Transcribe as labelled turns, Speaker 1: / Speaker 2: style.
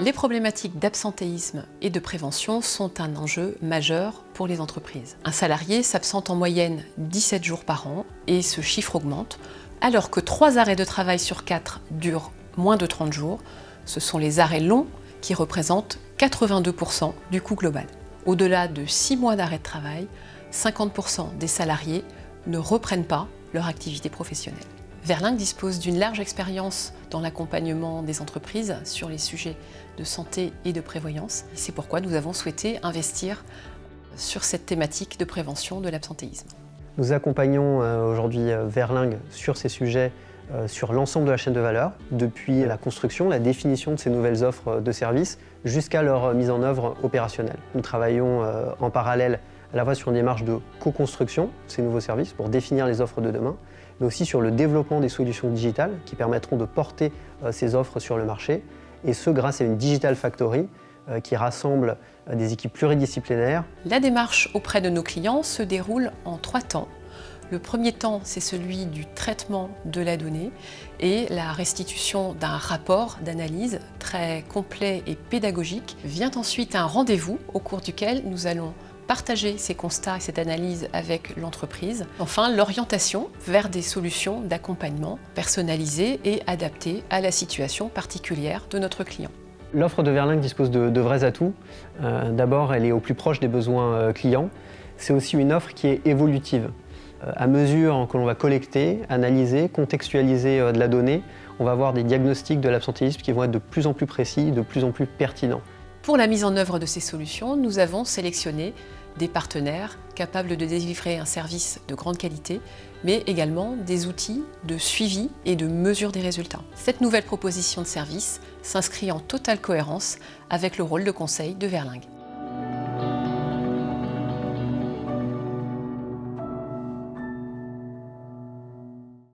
Speaker 1: les problématiques d'absentéisme et de prévention sont un enjeu majeur pour les entreprises. Un salarié s'absente en moyenne 17 jours par an et ce chiffre augmente, alors que 3 arrêts de travail sur 4 durent moins de 30 jours. Ce sont les arrêts longs qui représentent 82% du coût global. Au-delà de 6 mois d'arrêt de travail, 50% des salariés ne reprennent pas leur activité professionnelle. Verlingue dispose d'une large expérience dans l'accompagnement des entreprises sur les sujets de santé et de prévoyance. C'est pourquoi nous avons souhaité investir sur cette thématique de prévention de l'absentéisme.
Speaker 2: Nous accompagnons aujourd'hui Verlingue sur ces sujets sur l'ensemble de la chaîne de valeur, depuis la construction, la définition de ces nouvelles offres de services, jusqu'à leur mise en œuvre opérationnelle. Nous travaillons en parallèle à la fois sur une démarche de co-construction de ces nouveaux services pour définir les offres de demain, mais aussi sur le développement des solutions digitales qui permettront de porter ces offres sur le marché, et ce grâce à une Digital Factory qui rassemble des équipes pluridisciplinaires.
Speaker 1: La démarche auprès de nos clients se déroule en 3 temps. Le premier temps, c'est celui du traitement de la donnée et la restitution d'un rapport d'analyse très complet et pédagogique. Vient ensuite un rendez-vous au cours duquel nous allons partager ces constats et cette analyse avec l'entreprise. Enfin, l'orientation vers des solutions d'accompagnement personnalisées et adaptées à la situation particulière de notre client.
Speaker 2: L'offre de Verlingue dispose de vrais atouts. D'abord, elle est au plus proche des besoins clients. C'est aussi une offre qui est évolutive. À mesure que l'on va collecter, analyser, contextualiser de la donnée, on va avoir des diagnostics de l'absentéisme qui vont être de plus en plus précis, de plus en plus pertinents.
Speaker 1: Pour la mise en œuvre de ces solutions, nous avons sélectionné des partenaires capables de délivrer un service de grande qualité, mais également des outils de suivi et de mesure des résultats. Cette nouvelle proposition de service s'inscrit en totale cohérence avec le rôle de conseil de Verlingue.